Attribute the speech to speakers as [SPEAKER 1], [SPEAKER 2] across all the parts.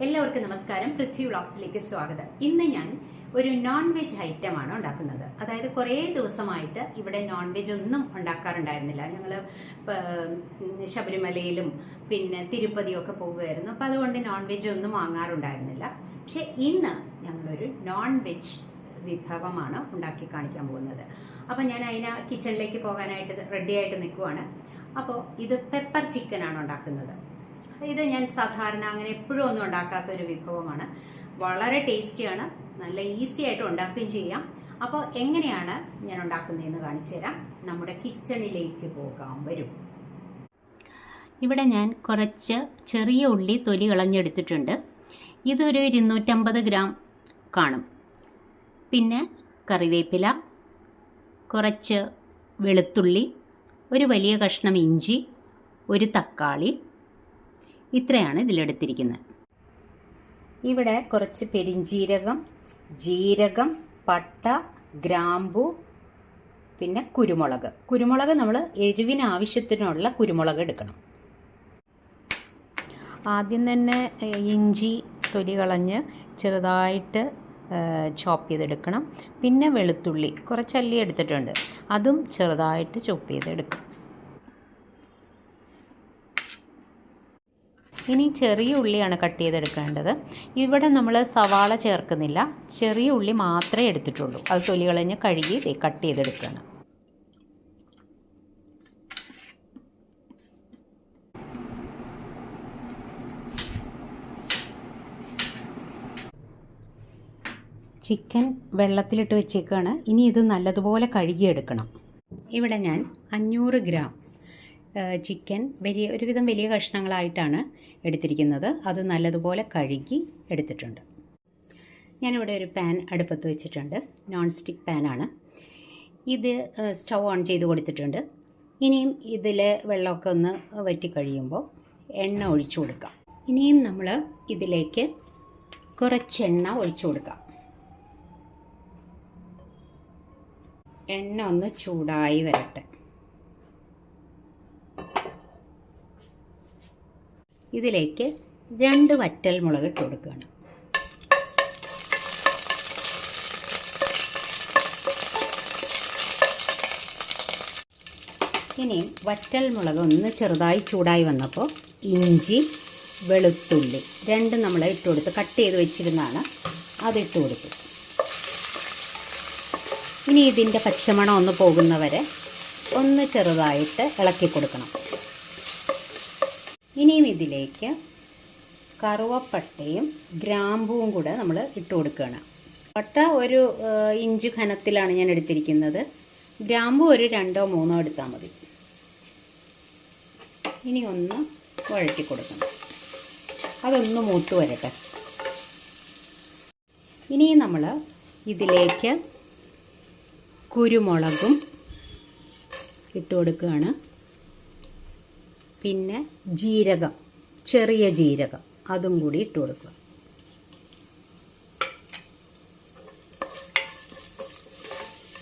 [SPEAKER 1] എല്ലാവർക്കും നമസ്കാരം. പൃഥ്വി വ്ളോഗ്സിലേക്ക് സ്വാഗതം. ഇന്ന് ഞാൻ ഒരു നോൺ വെജ് ഐറ്റമാണ് ഉണ്ടാക്കുന്നത്. അതായത് കുറേ ദിവസമായിട്ട് ഇവിടെ നോൺ വെജ് ഒന്നും ഉണ്ടാക്കാറുണ്ടായിരുന്നില്ല. ഞങ്ങൾ ശബരിമലയിലും പിന്നെ തിരുപ്പതിയൊക്കെ പോകുമായിരുന്നു. അപ്പം അതുകൊണ്ട് നോൺ വെജ് ഒന്നും വാങ്ങാറുണ്ടായിരുന്നില്ല. പക്ഷെ ഇന്ന് ഞങ്ങളൊരു നോൺ വെജ് വിഭവമാണ് ഉണ്ടാക്കി കാണിക്കാൻ പോകുന്നത്. അപ്പം ഞാൻ കിച്ചണിലേക്ക് പോകാനായിട്ട് റെഡിയായിട്ട് നിൽക്കുവാണ്. അപ്പോൾ ഇത് പെപ്പർ ചിക്കനാണ് ഉണ്ടാക്കുന്നത്. ഇത് ഞാൻ സാധാരണ അങ്ങനെ എപ്പോഴും ഒന്നും ഉണ്ടാക്കാത്തൊരു വിഭവമാണ്. വളരെ ടേസ്റ്റിയാണ്, നല്ല ഈസി ആയിട്ട് ഉണ്ടാക്കുകയും ചെയ്യാം. അപ്പോൾ എങ്ങനെയാണ് ഞാൻ ഉണ്ടാക്കുന്നതെന്ന് കാണിച്ചു തരാം. നമ്മുടെ കിച്ചണിലേക്ക് പോകാം, വരും. ഇവിടെ ഞാൻ കുറച്ച് ചെറിയ ഉള്ളി തൊലി കളഞ്ഞെടുത്തിട്ടുണ്ട്. ഇതൊരു 250 ഗ്രാം കാണും. പിന്നെ കറിവേപ്പില, കുറച്ച് വെളുത്തുള്ളി, ഒരു വലിയ കഷ്ണം ഇഞ്ചി, ഒരു തക്കാളി, ഇത്രയാണ് ഇതിലെടുത്തിരിക്കുന്നത്. ഇവിടെ കുറച്ച് പെരിഞ്ജീരകം, ജീരകം, പട്ട, ഗ്രാമ്പു, പിന്നെ കുരുമുളക് നമ്മൾ എരിവിന് ആവശ്യത്തിനുള്ള കുരുമുളക് എടുക്കണം. ആദ്യം തന്നെ ഇഞ്ചി തൊലി കളഞ്ഞ് ചെറുതായിട്ട് ചോപ്പ് ചെയ്തെടുക്കണം. പിന്നെ വെളുത്തുള്ളി കുറച്ചല്ലി എടുത്തിട്ടുണ്ട്, അതും ചെറുതായിട്ട് ചോപ്പ് ചെയ്തെടുക്കണം. ഇനി ചെറിയ ഉള്ളിയാണ് കട്ട് ചെയ്തെടുക്കേണ്ടത്. ഇവിടെ നമ്മൾ സവാള ചേർക്കുന്നില്ല, ചെറിയ ഉള്ളി മാത്രമേ എടുത്തിട്ടുള്ളൂ. അത് തൊലി കളഞ്ഞ് കഴുകി കട്ട് ചെയ്തെടുക്കണം. ചിക്കൻ വെള്ളത്തിലിട്ട് വെച്ചേക്കാണ്. ഇനി ഇത് നല്ലതുപോലെ കഴുകിയെടുക്കണം. ഇവിടെ ഞാൻ 500 ഗ്രാം ചിക്കൻ ഒരുവിധം വലിയ കഷ്ണങ്ങളായിട്ടാണ് എടുത്തിരിക്കുന്നത്. അത് നല്ലതുപോലെ കഴുകി എടുത്തിട്ടുണ്ട്. ഞാനിവിടെ ഒരു പാൻ അടുപ്പത്ത് വെച്ചിട്ടുണ്ട്. നോൺ സ്റ്റിക്ക് പാനാണ് ഇത്. സ്റ്റൗ ഓൺ ചെയ്ത് കൊടുത്തിട്ടുണ്ട്. ഇനിയും ഇതിൽ വെള്ളമൊക്കെ ഒന്ന് വറ്റിക്കഴിയുമ്പോൾ എണ്ണ ഒഴിച്ചു കൊടുക്കാം. ഇനിയും നമ്മൾ ഇതിലേക്ക് കുറച്ച് എണ്ണ ഒഴിച്ചു കൊടുക്കാം. എണ്ണ ഒന്ന് ചൂടായി വരട്ടെ. ഇതിലേക്ക് 2 വറ്റൽ മുളക് ഇട്ട് കൊടുക്കുകയാണ്. ഇനി വറ്റൽ മുളക് ഒന്ന് ചെറുതായി ചൂടായി വന്നപ്പോൾ ഇഞ്ചി, വെളുത്തുള്ളി രണ്ടും നമ്മൾ ഇട്ട് കൊടുത്ത് കട്ട് ചെയ്ത് വെച്ചിരുന്നതാണ്, അതിട്ട് കൊടുത്തു. ഇനി ഇതിൻ്റെ പച്ചമണം ഒന്ന് പോകുന്നവരെ ഒന്ന് ചെറുതായിട്ട് ഇളക്കി കൊടുക്കണം. ഇനിയും ഇതിലേക്ക് കറുവപ്പട്ടയും ഗ്രാമ്പുവും കൂടെ നമ്മൾ ഇട്ട് കൊടുക്കുകയാണ്. പട്ട ഒരു ഇഞ്ച് ഘനത്തിലാണ് ഞാൻ എടുത്തിരിക്കുന്നത്. ഗ്രാമ്പു ഒരു 2-3 എടുത്താൽ മതി. ഇനി ഒന്ന് വഴറ്റി കൊടുക്കണം. അതൊന്ന് മൂത്ത് വരട്ടെ. ഇനി നമ്മൾ ഇതിലേക്ക് കുരുമുളകും ഇട്ട് കൊടുക്കുകയാണ്. പിന്നെ ജീരകം, ചെറിയ ജീരകം, അതും കൂടി ഇട്ട് കൊടുക്കുക.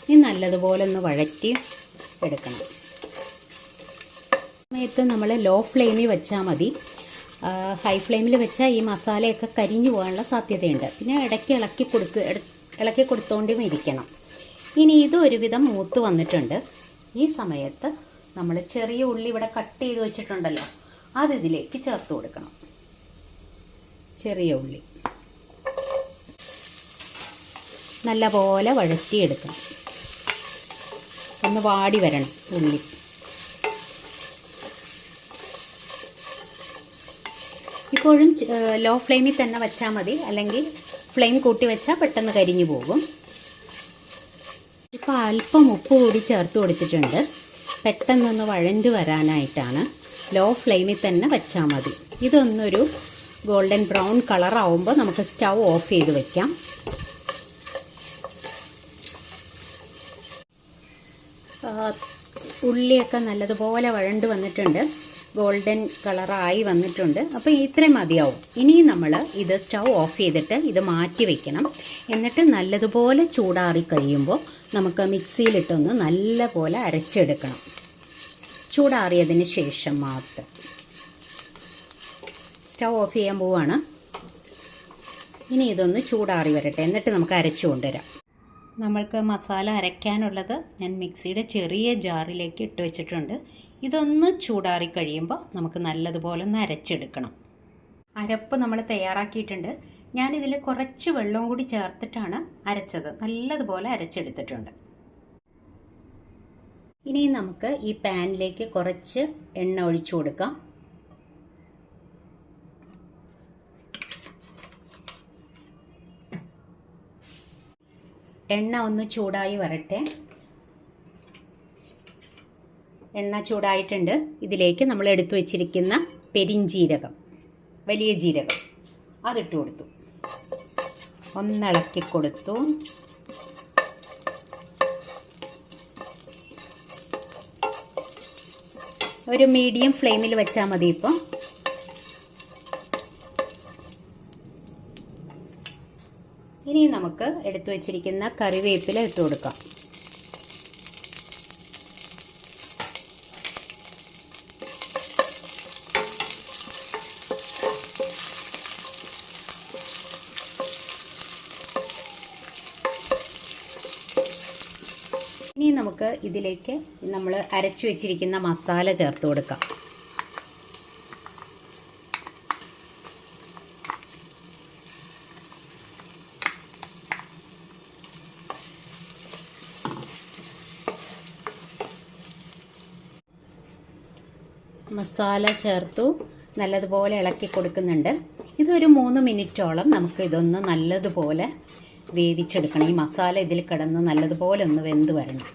[SPEAKER 1] ഇനി നല്ലതുപോലെ ഒന്ന് വഴറ്റി എടുക്കണം. സമയത്ത് നമ്മൾ ലോ ഫ്ലെയിമിൽ വെച്ചാൽ മതി. ഹൈ ഫ്ലെയിമിൽ വെച്ചാൽ ഈ മസാലയൊക്കെ കരിഞ്ഞു പോകാനുള്ള സാധ്യതയുണ്ട്. പിന്നെ ഇടയ്ക്ക് ഇളക്കി കൊടുത്തോണ്ടും ഇരിക്കണം. ഇനി ഇത് ഒരുവിധം മൂത്ത് വന്നിട്ടുണ്ട്. ഈ സമയത്ത് നമ്മൾ ചെറിയ ഉള്ളി ഇവിടെ കട്ട് ചെയ്ത് വെച്ചിട്ടുണ്ടല്ലോ, അത് ഇതിലേക്ക് ചേർത്ത് കൊടുക്കണം. ചെറിയ ഉള്ളി നല്ലപോലെ വഴറ്റിയെടുക്കണം. ഒന്ന് വാടി വരണം ഉള്ളി. ഇപ്പോഴും ലോ ഫ്ലെയിമിൽ തന്നെ വെച്ചാൽ മതി, അല്ലെങ്കിൽ ഫ്ലെയിം കൂട്ടി വെച്ചാൽ പെട്ടെന്ന് കരിഞ്ഞു പോകും. ഇപ്പോൾ അല്പം ഉപ്പ് കൂടി ചേർത്ത് കൊടുത്തിട്ടുണ്ട്. പെട്ടെന്നൊന്ന് വഴണ്ട് വരാനായിട്ടാണ്. ലോ ഫ്ലെയിമിൽ തന്നെ വെച്ചാൽ മതി. ഇതൊന്നൊരു ഗോൾഡൻ ബ്രൗൺ കളറാവുമ്പോൾ നമുക്ക് സ്റ്റൗ ഓഫ് ചെയ്ത് വെക്കാം. ഉള്ളിയൊക്കെ നല്ലതുപോലെ വഴണ്ട് വന്നിട്ടുണ്ട്, ഗോൾഡൻ കളറായി വന്നിട്ടുണ്ട്. അപ്പോൾ ഇത്രയും മതിയാവും. ഇനി നമ്മൾ ഇത് സ്റ്റൗ ഓഫ് ചെയ്തിട്ട് ഇത് മാറ്റി വയ്ക്കണം. എന്നിട്ട് നല്ലതുപോലെ ചൂടാറി കഴിയുമ്പോൾ നമുക്ക് മിക്സിയിലിട്ടൊന്ന് നല്ലപോലെ അരച്ചെടുക്കണം. ചൂടാറിയതിന് ശേഷം മാത്രം സ്റ്റൗ ഓഫ് ചെയ്യാൻ പോവാണ്. ഇനി ഇതൊന്ന് ചൂടാറി വരട്ടെ, എന്നിട്ട് നമുക്ക് അരച്ചു കൊണ്ടുവരാം. നമ്മൾക്ക് മസാല അരയ്ക്കാനുള്ളത് ഞാൻ മിക്സിയുടെ ചെറിയ ജാറിലേക്ക് ഇട്ട് വെച്ചിട്ടുണ്ട്. ഇതൊന്ന് ചൂടാറി കഴിയുമ്പോൾ നമുക്ക് നല്ലതുപോലെ ഒന്ന് അരച്ചെടുക്കണം. അരപ്പ് നമ്മൾ തയ്യാറാക്കിയിട്ടുണ്ട്. ഞാനിതിൽ കുറച്ച് വെള്ളം കൂടി ചേർത്തിട്ടാണ് അരച്ചത്. നല്ലതുപോലെ അരച്ചെടുത്തിട്ടുണ്ട്. ഇനി നമുക്ക് ഈ പാനിലേക്ക് കുറച്ച് എണ്ണ ഒഴിച്ചു കൊടുക്കാം. എണ്ണ ഒന്ന് ചൂടായി വരട്ടെ. എണ്ണ ചൂടായിട്ടുണ്ട്. ഇതിലേക്ക് നമ്മൾ എടുത്തു വച്ചിരിക്കുന്ന പെരിഞ്ജീരകം, വലിയ ജീരകം, അതിട്ട് കൊടുത്തു. ഒന്നിളക്കി കൊടുത്തു. ഒരു മീഡിയം ഫ്ലെയിമിൽ വെച്ചാൽ മതി. ഇപ്പോൾ ഇനി നമുക്ക് എടുത്തു വച്ചിരിക്കുന്ന കറിവേപ്പില ഇട്ട് കൊടുക്കാം. ഇനി നമുക്ക് ഇതിലേക്ക് നമ്മൾ അരച്ചു വെച്ചിരിക്കുന്ന മസാല ചേർത്ത് കൊടുക്കാം. മസാല ചേർത്തു നല്ലതുപോലെ ഇളക്കി കൊടുക്കുന്നുണ്ട്. ഇതൊരു 3 മിനിറ്റോളം നമുക്ക് ഇതൊന്ന് നല്ലതുപോലെ വേവിച്ചെടുക്കണം. ഈ മസാല ഇതിൽ കിടന്ന് നല്ലതുപോലെ ഒന്ന് വെന്ത് വരണം.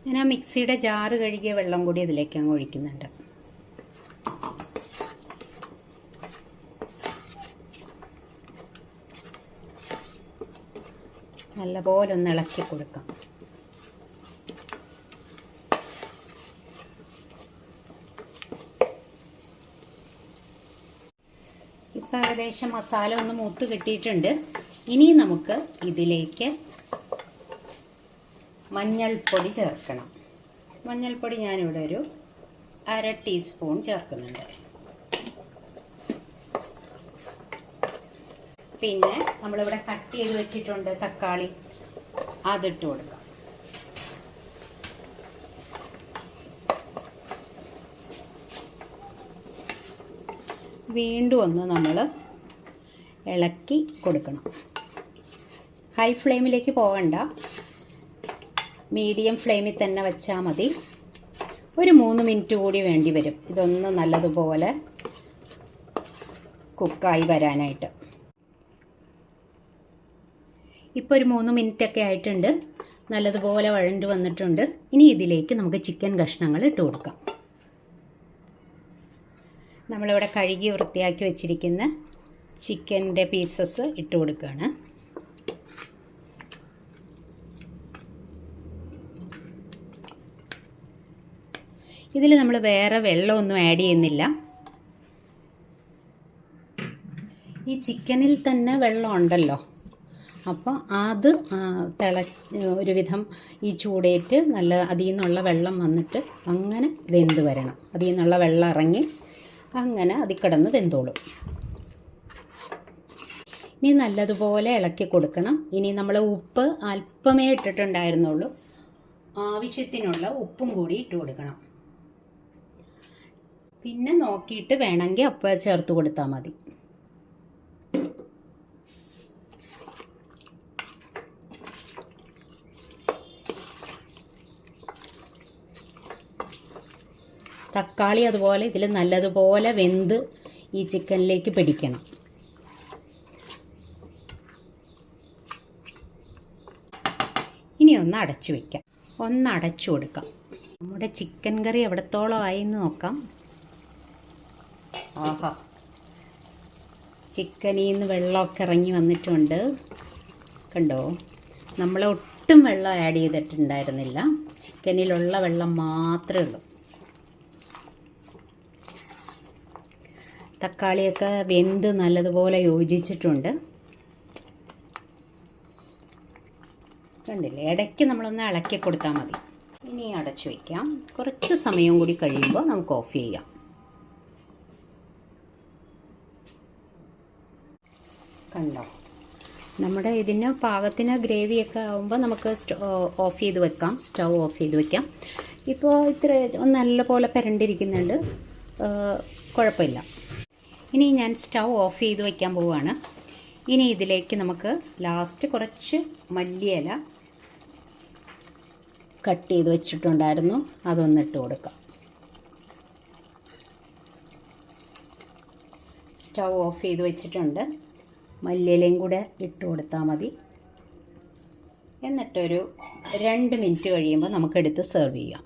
[SPEAKER 1] ഞാൻ ആ മിക്സിയുടെ ജാറ് കഴുകിയ വെള്ളം കൂടി ഇതിലേക്ക് അങ്ങ് ഒഴിക്കുന്നുണ്ട്. നല്ലപോലെ ഒന്ന് ഇളക്കി കൊടുക്കാം. ഇപ്പം ഏകദേശം മസാല ഒന്ന് മൂത്ത് കിട്ടിയിട്ടുണ്ട്. ഇനി നമുക്ക് ഇതിലേക്ക് മഞ്ഞൾപ്പൊടി ചേർക്കണം. മഞ്ഞൾപ്പൊടി ഞാനിവിടെ ഒരു 1/2 ടീസ്പൂൺ ചേർക്കുന്നുണ്ട്. പിന്നെ നമ്മളിവിടെ കട്ട് ചെയ്ത് വെച്ചിട്ടുണ്ട് തക്കാളി, അതിട്ട് കൊടുക്കാം. വീണ്ടും ഒന്ന് നമ്മൾ ഇളക്കി കൊടുക്കണം. ഹൈ ഫ്ലെയിമിലേക്ക് പോകണ്ട, മീഡിയം ഫ്ലെയിമിൽ തന്നെ വെച്ചാൽ മതി. ഒരു 3 മിനിറ്റ് കൂടി വേണ്ടി വരും ഇതൊന്ന് നല്ലതുപോലെ കുക്കായി വരാനായിട്ട്. ഇപ്പോൾ ഒരു 3 മിനിറ്റൊക്കെ ആയിട്ടുണ്ട്. നല്ലതുപോലെ വഴണ്ട് വന്നിട്ടുണ്ട്. ഇനി ഇതിലേക്ക് നമുക്ക് ചിക്കൻ കഷ്ണങ്ങൾ ഇട്ട് കൊടുക്കാം. നമ്മളിവിടെ കഴുകി വൃത്തിയാക്കി വെച്ചിരിക്കുന്ന ചിക്കൻ്റെ പീസസ് ഇട്ട് കൊടുക്കുകയാണ്. ഇതിൽ നമ്മൾ വേറെ വെള്ളമൊന്നും ആഡ് ചെയ്യുന്നില്ല. ഈ ചിക്കനിൽ തന്നെ വെള്ളം ഉണ്ടല്ലോ, അപ്പോൾ അത് ഒരുവിധം ഈ ചൂടേറ്റ് നല്ല അതിൽ നിന്നുള്ള വെള്ളം വന്നിട്ട് അങ്ങനെ വെന്ത് വരണം. അതിൽ നിന്നുള്ള വെള്ളം ഇറങ്ങി അങ്ങനെ അതിൽ കിടന്ന് വെന്തോളും. ഇനി നല്ലതുപോലെ ഇളക്കി കൊടുക്കണം. ഇനി നമ്മൾ ഉപ്പ് അല്പമേ ഇട്ടിട്ടുണ്ടായിരുന്നുള്ളൂ. ആവശ്യത്തിനുള്ള ഉപ്പും കൂടി ഇട്ട് കൊടുക്കണം. പിന്നെ നോക്കിയിട്ട് വേണമെങ്കിൽ അപ്പോൾ ചേർത്ത് കൊടുത്താൽ മതി. തക്കാളി അതുപോലെ ഇതിൽ നല്ലതുപോലെ വെന്ത് ഈ ചിക്കനിലേക്ക് പിടിക്കണം. ഇനി ഒന്ന് അടച്ചു വയ്ക്കാം. ഒന്ന് അടച്ചു കൊടുക്കാം. നമ്മുടെ ചിക്കൻ കറി എവിടത്തോളം ആയി എന്ന് നോക്കാം. ആഹാ, ചിക്കനിൽ നിന്ന് വെള്ളമൊക്കെ ഇറങ്ങി വന്നിട്ടുണ്ട്. കണ്ടോ, നമ്മൾ ഒട്ടും വെള്ളം ആഡ് ചെയ്തിട്ടുണ്ടായിരുന്നില്ല. ചിക്കനിലുള്ള വെള്ളം മാത്രമേ ഉള്ളൂ. തക്കാളിയൊക്കെ വെന്ത് നല്ലതുപോലെ യോജിച്ചിട്ടുണ്ട്. കണ്ടില്ലേ, ഇടയ്ക്ക് നമ്മളൊന്ന് ഇളക്കി കൊടുത്താൽ മതി. ഇനി അടച്ചു വയ്ക്കാം. കുറച്ച് സമയം കൂടി കഴിയുമ്പോൾ നമുക്ക് ഓഫ് ചെയ്യാം. കണ്ടോ, നമ്മുടെ ഇതിന് പാകത്തിന് ഗ്രേവിയൊക്കെ ആകുമ്പോൾ നമുക്ക് ഓഫ് ചെയ്ത് വെക്കാം, സ്റ്റൗ ഓഫ് ചെയ്ത് വെക്കാം. ഇപ്പോൾ ഇത്ര നല്ലപോലെ പുരണ്ടിരിക്കുന്നുണ്ട്, കുഴപ്പമില്ല. ഇനി ഞാൻ സ്റ്റൗ ഓഫ് ചെയ്ത് വയ്ക്കാൻ പോവുകയാണ്. ഇനി ഇതിലേക്ക് നമുക്ക് ലാസ്റ്റ് കുറച്ച് മല്ലിയില കട്ട് ചെയ്ത് വെച്ചിട്ടുണ്ടായിരുന്നു, അതൊന്നിട്ട് കൊടുക്കാം. സ്റ്റൗ ഓഫ് ചെയ്ത് വെച്ചിട്ടുണ്ട്. മല്ലിയിലയും കൂടെ ഇട്ട് കൊടുത്താൽ മതി. എന്നിട്ടൊരു 2 മിനിറ്റ് കഴിയുമ്പോൾ നമുക്കെടുത്ത് സെർവ് ചെയ്യാം.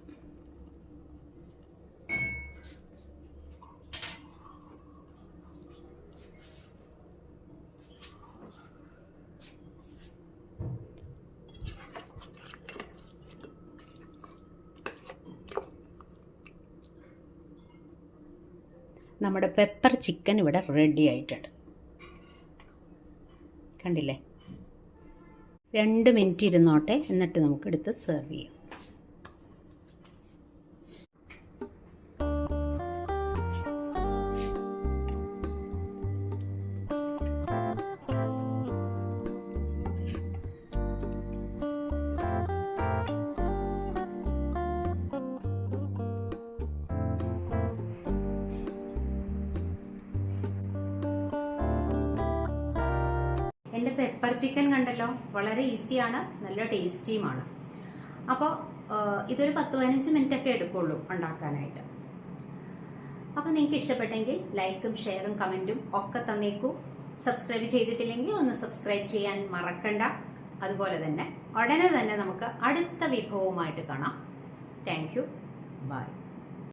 [SPEAKER 1] നമ്മുടെ പെപ്പർ ചിക്കൻ ഇവിടെ റെഡി ആയിട്ടുണ്ട്. കണ്ടില്ലേ? 2 മിനിറ്റ് ഇരുന്നോട്ടെ, എന്നിട്ട് നമുക്കെടുത്ത് സെർവ് ചെയ്യാം. എൻ്റെ പെപ്പർ ചിക്കൻ കണ്ടല്ലോ, വളരെ ഈസിയാണ്, നല്ല ടേസ്റ്റിയുമാണ്. അപ്പോൾ ഇതൊരു 10-15 മിനിറ്റൊക്കെ എടുക്കുള്ളൂ ഉണ്ടാക്കാനായിട്ട്. അപ്പോൾ നിങ്ങൾക്ക് ഇഷ്ടപ്പെട്ടെങ്കിൽ ലൈക്കും ഷെയറും കമൻറ്റും ഒക്കെ തന്നേക്കൂ. സബ്സ്ക്രൈബ് ചെയ്തിട്ടില്ലെങ്കിൽ ഒന്ന് സബ്സ്ക്രൈബ് ചെയ്യാൻ മറക്കണ്ട. അതുപോലെ തന്നെ ഉടനെ തന്നെ നമുക്ക് അടുത്ത വിഭവവുമായിട്ട് കാണാം. Thank you, by.